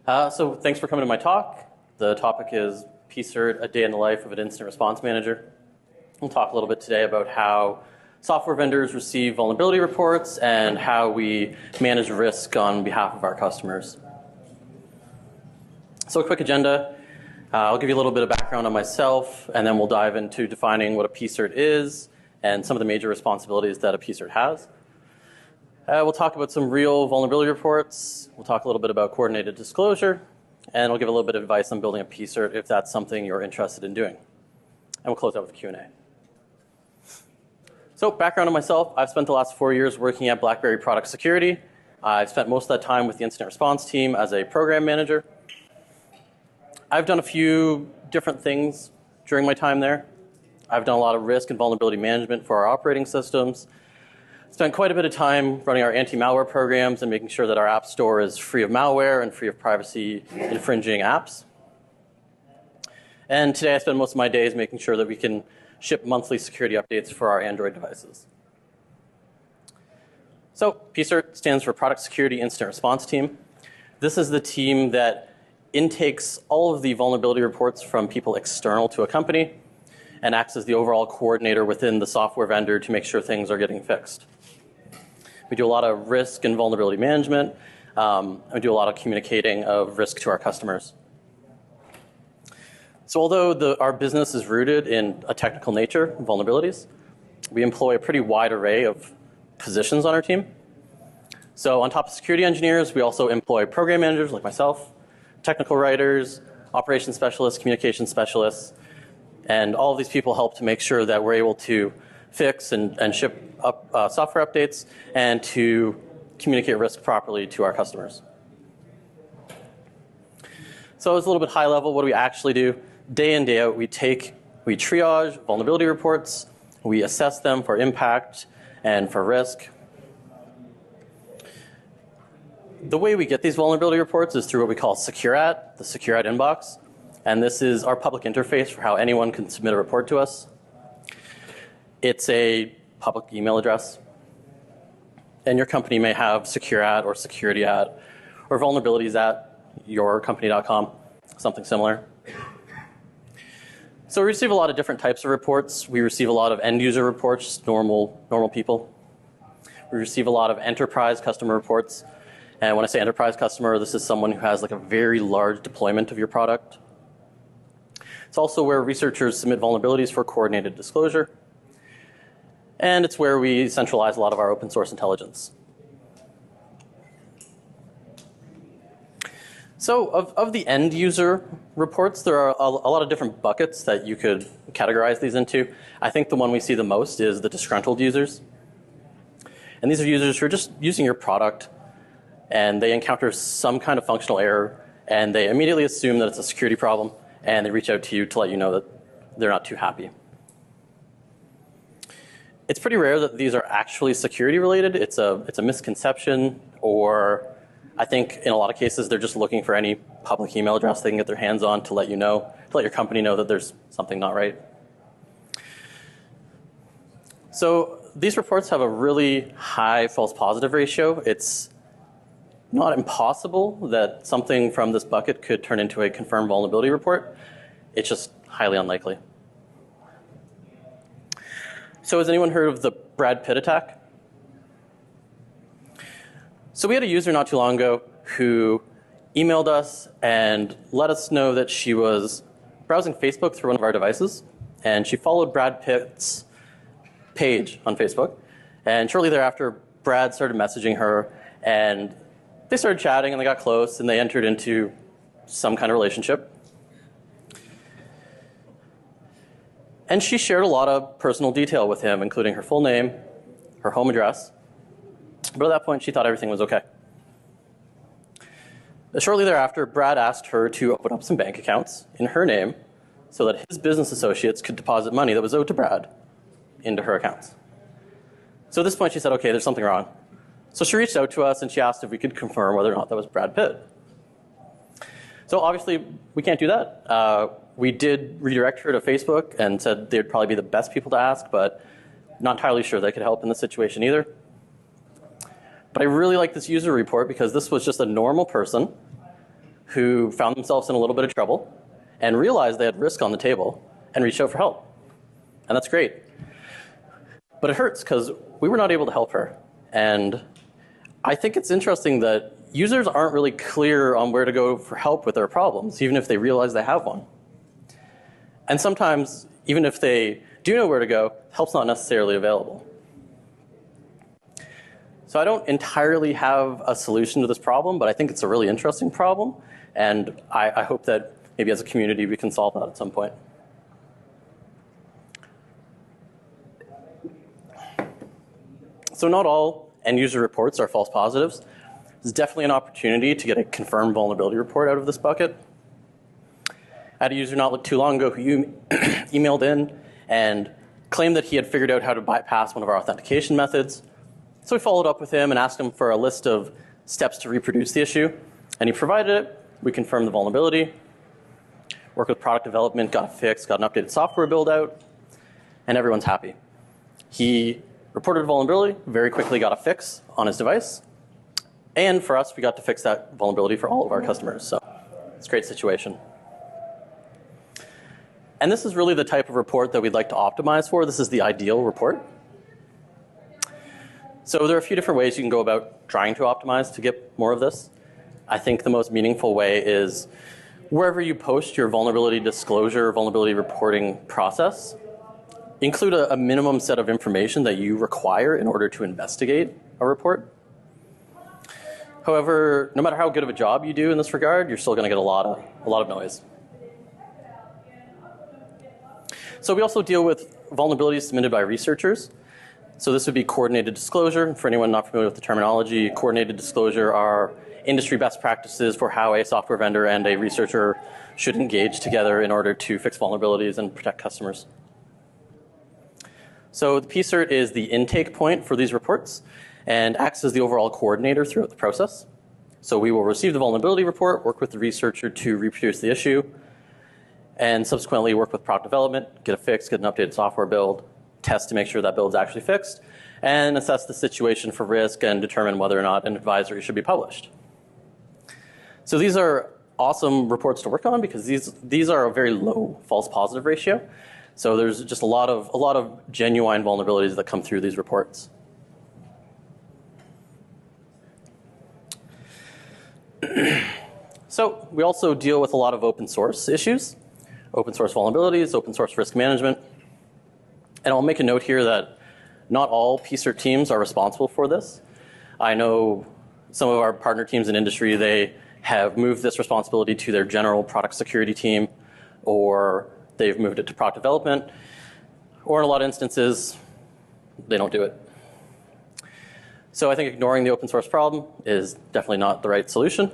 So thanks for coming to my talk. The topic is PSIRT, a day in the life of an incident response manager. We'll talk a little bit today about how software vendors receive vulnerability reports and how we manage risk on behalf of our customers. So a quick agenda. I'll give you a little bit of background on myself, and then we'll dive into defining what a PSIRT is and some of the major responsibilities that a PSIRT has. We'll talk about some real vulnerability reports. We'll talk a little bit about coordinated disclosure, and we'll give a little bit of advice on building a PSIRT if that's something you're interested in doing. And we'll close out with Q&A. So background on myself, I've spent the last 4 years working at BlackBerry Product Security. I've spent most of that time with the incident response team as a program manager. I've done a few different things during my time there. I've done a lot of risk and vulnerability management for our operating systems. Spent quite a bit of time running our anti-malware programs and making sure that our app store is free of malware and free of privacy infringing apps. And today I spend most of my days making sure that we can ship monthly security updates for our Android devices. So PSIRT stands for Product Security Incident Response Team. This is the team that intakes all of the vulnerability reports from people external to a company and acts as the overall coordinator within the software vendor to make sure things are getting fixed. We do a lot of risk and vulnerability management. We do a lot of communicating of risk to our customers. So although our business is rooted in a technical nature, vulnerabilities, we employ a pretty wide array of positions on our team. So on top of security engineers, we also employ program managers like myself, technical writers, operations specialists, communication specialists, and all of these people help to make sure that we're able to fix and ship up software updates and to communicate risk properly to our customers. So it's a little bit high level. What do we actually do? Day in, day out, we triage vulnerability reports, we assess them for impact and for risk. The way we get these vulnerability reports is through what we call SecureAt, the SecureAt inbox. And this is our public interface for how anyone can submit a report to us. It's a public email address. And your company may have SecureAt or SecurityAt or vulnerabilities at yourcompany.com, something similar. So we receive a lot of different types of reports. We receive a lot of end user reports, normal people. We receive a lot of enterprise customer reports. And when I say enterprise customer, this is someone who has like a very large deployment of your product. It's also where researchers submit vulnerabilities for coordinated disclosure. And it's where we centralize a lot of our open source intelligence. So of the end user reports, there are a lot of different buckets that you could categorize these into. I think the one we see the most is the disgruntled users. And these are users who are just using your product and they encounter some kind of functional error and they immediately assume that it's a security problem and they reach out to you to let you know that they're not too happy. It's pretty rare that these are actually security related. It's a misconception, or I think in a lot of cases they're just looking for any public email address they can get their hands on to let you know, to let your company know that there's something not right. So these reports have a really high false positive ratio. It's not impossible that something from this bucket could turn into a confirmed vulnerability report. It's just highly unlikely. So has anyone heard of the Brad Pitt attack? So we had a user not too long ago who emailed us and let us know that she was browsing Facebook through one of our devices, and she followed Brad Pitt's page on Facebook. And shortly thereafter, Brad started messaging her, and they started chatting and they got close and they entered into some kind of relationship. And she shared a lot of personal detail with him, including her full name, her home address. But at that point, she thought everything was okay. Shortly thereafter, Brad asked her to open up some bank accounts in her name so that his business associates could deposit money that was owed to Brad into her accounts. So at this point, she said, okay, there's something wrong. So she reached out to us and she asked if we could confirm whether or not that was Brad Pitt. So obviously, we can't do that. We did redirect her to Facebook and said they'd probably be the best people to ask, but not entirely sure they could help in this situation either. But I really like this user report because this was just a normal person who found themselves in a little bit of trouble and realized they had risk on the table and reached out for help. And that's great. But it hurts because we were not able to help her. And I think it's interesting that users aren't really clear on where to go for help with their problems, even if they realize they have one. And sometimes, even if they do know where to go, help's not necessarily available. So I don't entirely have a solution to this problem, but I think it's a really interesting problem. And I hope that maybe as a community we can solve that at some point. So not all end user reports are false positives. There's definitely an opportunity to get a confirmed vulnerability report out of this bucket. I had a user not too long ago who emailed in and claimed that he had figured out how to bypass one of our authentication methods. So we followed up with him and asked him for a list of steps to reproduce the issue. And he provided it. We confirmed the vulnerability, worked with product development, got it fixed, got an updated software build out, and everyone's happy. He reported a vulnerability, very quickly got a fix on his device. And for us, we got to fix that vulnerability for all of our customers. So it's a great situation. And this is really the type of report that we'd like to optimize for. This is the ideal report. So there are a few different ways you can go about trying to optimize to get more of this. I think the most meaningful way is wherever you post your vulnerability disclosure, vulnerability reporting process, include a minimum set of information that you require in order to investigate a report. However, no matter how good of a job you do in this regard, you're still going to get a lot of noise. So we also deal with vulnerabilities submitted by researchers. So this would be coordinated disclosure. For anyone not familiar with the terminology, coordinated disclosure are industry best practices for how a software vendor and a researcher should engage together in order to fix vulnerabilities and protect customers. So the PCERT is the intake point for these reports and acts as the overall coordinator throughout the process. So we will receive the vulnerability report, work with the researcher to reproduce the issue, and subsequently work with product development, get a fix, get an updated software build, test to make sure that build's actually fixed, and assess the situation for risk and determine whether or not an advisory should be published. So these are awesome reports to work on because these are a very low false positive ratio. So there's just a lot of genuine vulnerabilities that come through these reports. So we also deal with a lot of open source issues, open source vulnerabilities, open source risk management. And I'll make a note here that not all PCERT teams are responsible for this. I know some of our partner teams in industry, they have moved this responsibility to their general product security team, or they've moved it to product development, or in a lot of instances, they don't do it. So I think ignoring the open source problem is definitely not the right solution.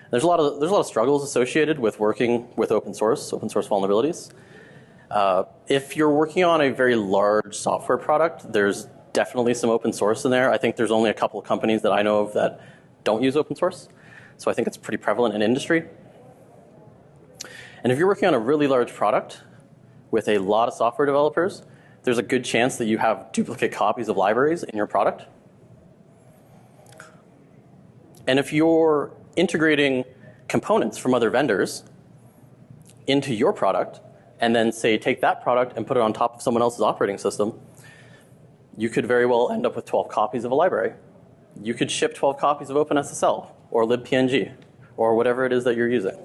There's a lot of struggles associated with working with open source vulnerabilities. If you're working on a very large software product, there's definitely some open source in there. I think there's only a couple of companies that I know of that don't use open source. So I think it's pretty prevalent in industry. And if you're working on a really large product with a lot of software developers, there's a good chance that you have duplicate copies of libraries in your product. And if you're integrating components from other vendors into your product, and then say take that product and put it on top of someone else's operating system, you could very well end up with 12 copies of a library. You could ship 12 copies of OpenSSL or libpng or whatever it is that you're using.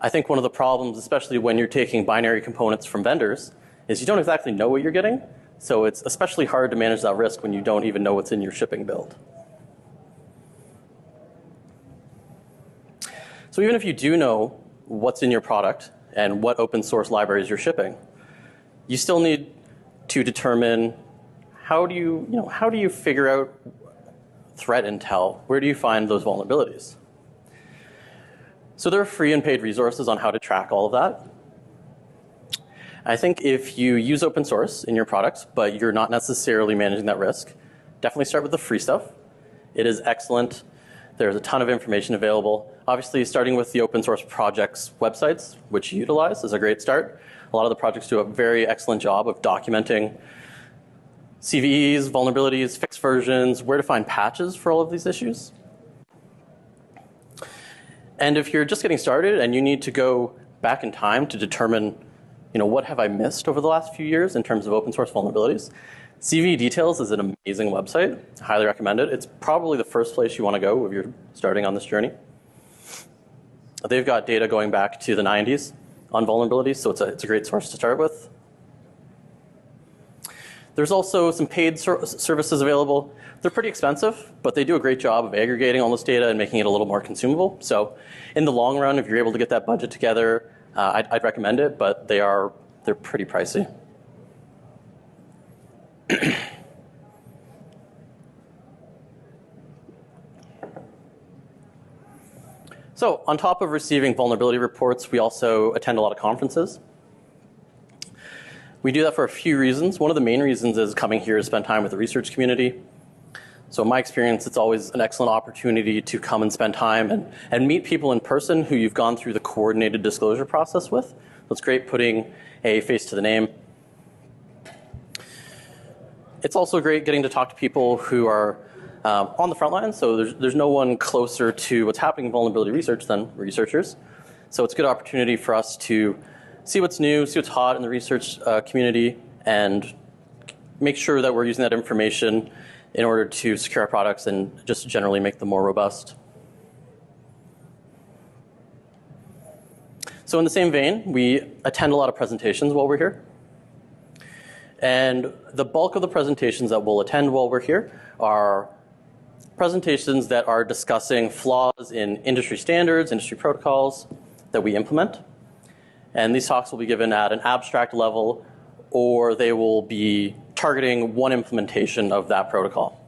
I think one of the problems, especially when you're taking binary components from vendors, is you don't exactly know what you're getting. So it's especially hard to manage that risk when you don't even know what's in your shipping build. So even if you do know what's in your product and what open source libraries you're shipping, you still need to determine how do you figure out threat intel? Where do you find those vulnerabilities? So there are free and paid resources on how to track all of that. I think if you use open source in your products, but you're not necessarily managing that risk, definitely start with the free stuff. It is excellent. There's a ton of information available. Obviously, starting with the open source projects websites, which you utilize, is a great start. A lot of the projects do a very excellent job of documenting CVEs, vulnerabilities, fixed versions, where to find patches for all of these issues. And if you're just getting started and you need to go back in time to determine, what have I missed over the last few years in terms of open source vulnerabilities, CV Details is an amazing website. I highly recommend it. It's probably the first place you want to go if you're starting on this journey. They've got data going back to the 90s on vulnerabilities, so it's a great source to start with. There's also some paid services available. They're pretty expensive, but they do a great job of aggregating all this data and making it a little more consumable. So in the long run, if you're able to get that budget together, I'd recommend it, but they're pretty pricey. So on top of receiving vulnerability reports, we also attend a lot of conferences. We do that for a few reasons. One of the main reasons is coming here to spend time with the research community. So in my experience, it's always an excellent opportunity to come and spend time and meet people in person who you've gone through the coordinated disclosure process with. So it's great putting a face to the name. It's also great getting to talk to people who are on the front lines. So there's no one closer to what's happening in vulnerability research than researchers. So it's a good opportunity for us to see what's new, see what's hot in the research community, and make sure that we're using that information in order to secure our products and just generally make them more robust. So in the same vein, we attend a lot of presentations while we're here. And the bulk of the presentations that we'll attend while we're here are presentations that are discussing flaws in industry standards, industry protocols that we implement. And these talks will be given at an abstract level, or they will be targeting one implementation of that protocol.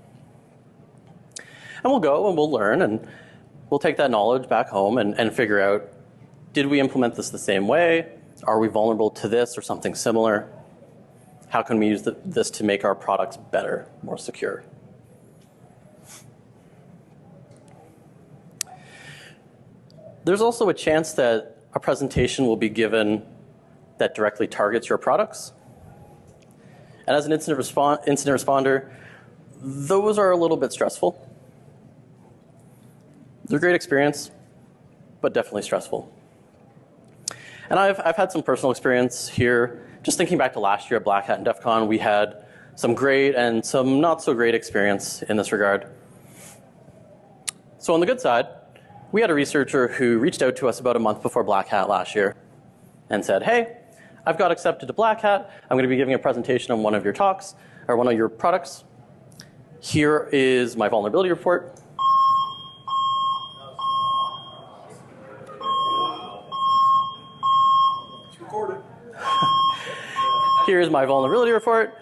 And we'll go and we'll learn, and we'll take that knowledge back home and figure out, did we implement this the same way? Are we vulnerable to this or something similar? How can we use this to make our products better, more secure? There's also a chance that a presentation will be given that directly targets your products. And as an incident responder, those are a little bit stressful. They're a great experience, but definitely stressful. And I've had some personal experience here. Just thinking back to last year at Black Hat and DEF CON, we had some great and some not so great experience in this regard. So on the good side, we had a researcher who reached out to us about a month before Black Hat last year and said, hey, I've got accepted to Black Hat. I'm going to be giving a presentation on one of your talks, or one of your products. Here is my vulnerability report. It's recorded. Here is my vulnerability report.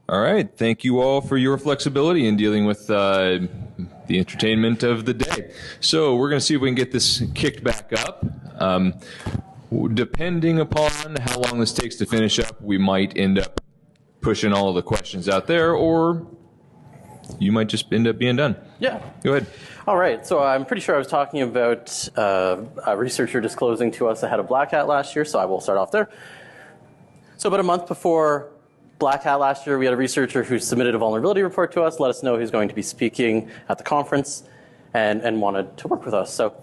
All right. Thank you all for your flexibility in dealing with the entertainment of the day. So we're going to see if we can get this kicked back up. Depending upon how long this takes to finish up, we might end up pushing all of the questions out there, or you might just end up being done. Yeah. Go ahead. All right. So I'm pretty sure I was talking about a researcher disclosing to us ahead of Black Hat last year, so I will start off there. So about a month before Black Hat last year, we had a researcher who submitted a vulnerability report to us, let us know who's going to be speaking at the conference, and wanted to work with us. So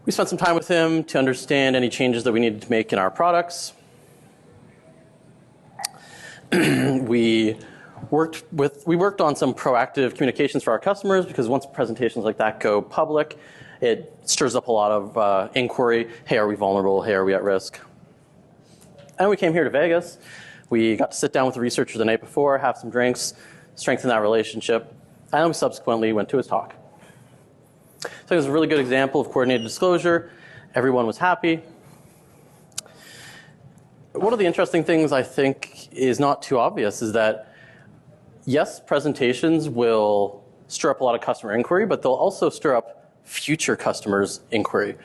we spent some time with him to understand any changes that we needed to make in our products. We worked on some proactive communications for our customers, because once presentations like that go public, it stirs up a lot of inquiry. Hey, are we vulnerable? Hey, are we at risk? And we came here to Vegas. We got to sit down with the researcher the night before, have some drinks, strengthen that relationship, and we subsequently went to his talk. So it was a really good example of coordinated disclosure. Everyone was happy. One of the interesting things I think is not too obvious is that, yes, presentations will stir up a lot of customer inquiry, but they'll also stir up future customers' inquiry.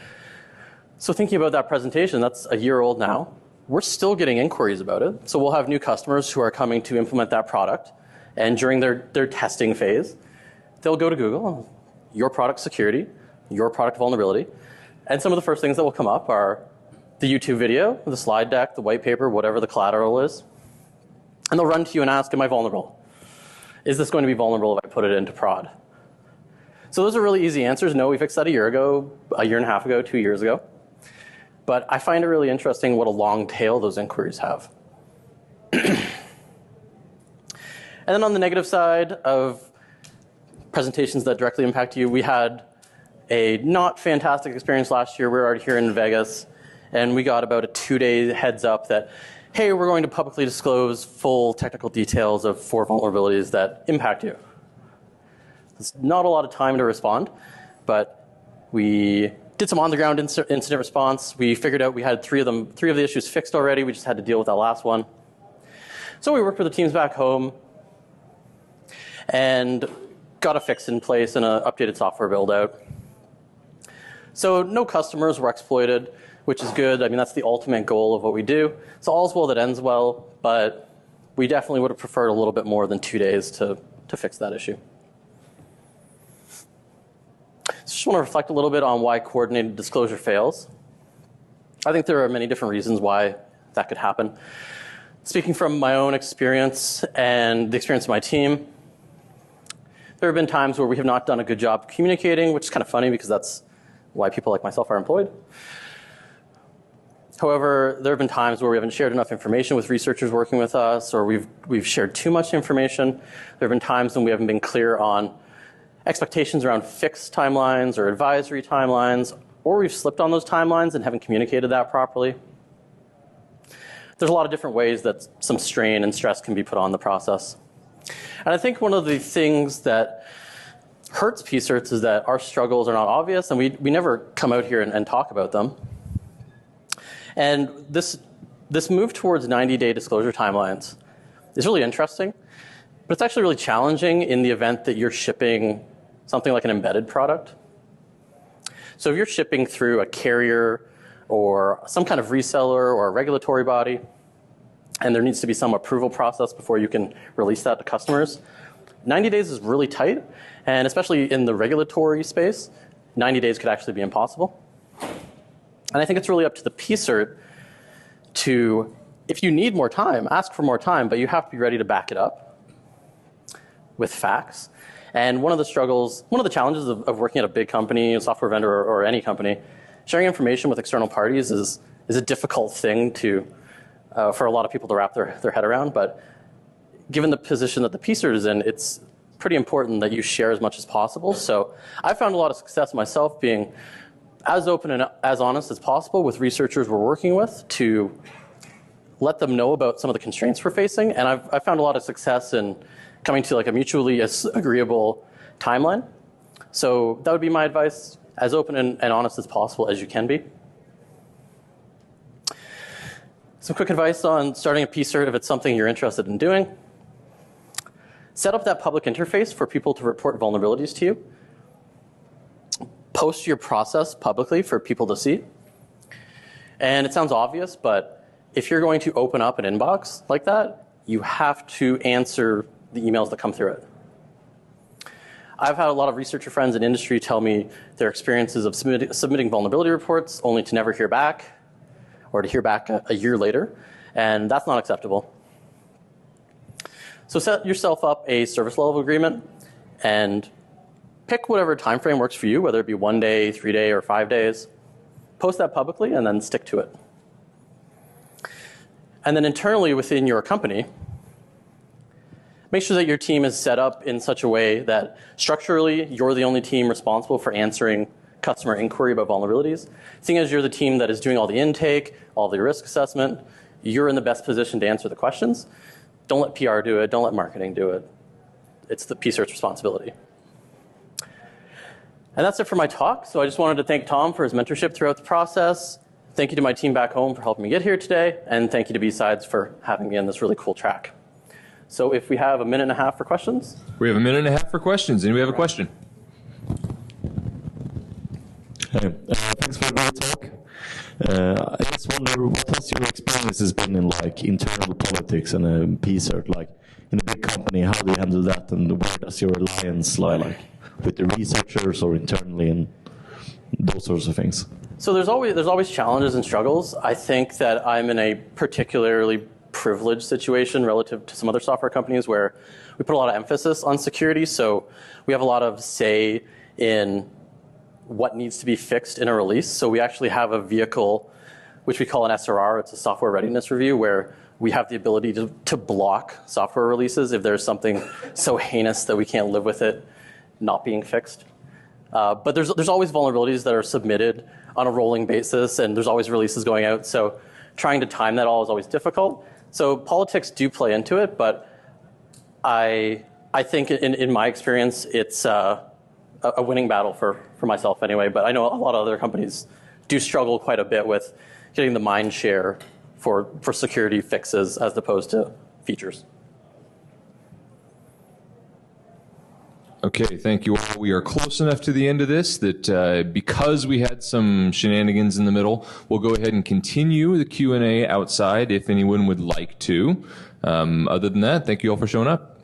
So thinking about that presentation, that's a year old now. We're still getting inquiries about it. So we'll have new customers who are coming to implement that product. And during their testing phase, they'll go to Google, your product security, your product vulnerability, And some of the first things that will come up are the YouTube video, the slide deck, the white paper, whatever the collateral is. And they'll run to you and ask, am I vulnerable? Is this going to be vulnerable if I put it into prod? So those are really easy answers. No, we fixed that a year ago, a year and a half ago, 2 years ago. But I find it really interesting what a long tail those inquiries have. And then on the negative side of presentations that directly impact you, we had a not fantastic experience last year. We were already here in Vegas, and we got about a 2-day heads up that, hey, we're going to publicly disclose full technical details of 4 vulnerabilities that impact you. It's not a lot of time to respond, but we did some on-the-ground incident response. We figured out we had 3 of the issues fixed already. We just had to deal with that last one. So we worked with the teams back home and got a fix in place and an updated software build out. So no customers were exploited, which is good. I mean, that's the ultimate goal of what we do. So all's well that ends well, but we definitely would have preferred a little bit more than 2 days to fix that issue. So just want to reflect a little bit on why coordinated disclosure fails. I think there are many different reasons why that could happen. Speaking from my own experience and the experience of my team, there have been times where we have not done a good job communicating, which is kind of funny because that's why people like myself are employed. However, there have been times where we haven't shared enough information with researchers working with us, or we've shared too much information. There have been times when we haven't been clear on expectations around fixed timelines or advisory timelines, or we've slipped on those timelines and haven't communicated that properly. There's a lot of different ways that some strain and stress can be put on the process. And I think one of the things that hurts PCERTs is that our struggles are not obvious, and we never come out here and talk about them. And this move towards 90-day disclosure timelines is really interesting, but it's actually really challenging in the event that you're shipping something like an embedded product. So if you're shipping through a carrier or some kind of reseller or a regulatory body, and there needs to be some approval process before you can release that to customers, 90 days is really tight, and especially in the regulatory space, 90 days could actually be impossible. And I think it's really up to the PCERT to, if you need more time, ask for more time, but you have to be ready to back it up with facts. And one of the challenges of working at a big company, a software vendor, or any company, sharing information with external parties is a difficult thing for a lot of people to wrap their head around. But given the position that the PCERT is in, it's pretty important that you share as much as possible. So I found a lot of success myself being as open and as honest as possible with researchers we're working with to let them know about some of the constraints we're facing. And I've found a lot of success in coming to like a mutually agreeable timeline. So that would be my advice, as open and honest as possible as you can be. Some quick advice on starting a PCERT if it's something you're interested in doing. Set up that public interface for people to report vulnerabilities to you. Post your process publicly for people to see. And it sounds obvious, but if you're going to open up an inbox like that, you have to answer the emails that come through it. I've had a lot of researcher friends in industry tell me their experiences of submitting vulnerability reports only to never hear back, or to hear back a year later, and that's not acceptable. So set yourself up a service level agreement and pick whatever time frame works for you, whether it be 1 day, 3 day, or 5 days. Post that publicly and then stick to it. And then internally within your company, make sure that your team is set up in such a way that structurally you're the only team responsible for answering customer inquiry about vulnerabilities. Seeing as you're the team that is doing all the intake, all the risk assessment, you're in the best position to answer the questions. Don't let PR do it. Don't let marketing do it. It's the PCERT's responsibility. And that's it for my talk. So I just wanted to thank Tom for his mentorship throughout the process. Thank you to my team back home for helping me get here today. And thank you to B-Sides for having me on this really cool track. So if we have a minute and a half for questions. We have a minute and a half for questions. Anybody have a question? Thanks for a great talk. I just wonder, what has your experiences been in like internal politics and a PCERT? Like in a big company, how do you handle that, and where does your alliance lie, like with the researchers or internally, and those sorts of things? So there's always challenges and struggles. I think that I'm in a particularly privileged situation relative to some other software companies where we put a lot of emphasis on security. So we have a lot of say in what needs to be fixed in a release. So we actually have a vehicle which we call an SRR. It's a software readiness review where we have the ability to block software releases if there's something so heinous that we can't live with it not being fixed. But there's always vulnerabilities that are submitted on a rolling basis, and there's always releases going out. So trying to time that all is always difficult. So politics do play into it, but I think in my experience, it's a winning battle for myself anyway. But I know a lot of other companies do struggle quite a bit with getting the mind share for security fixes as opposed to features. Okay, thank you all. We are close enough to the end of this that because we had some shenanigans in the middle, we'll go ahead and continue the Q&A outside if anyone would like to. Other than that, thank you all for showing up.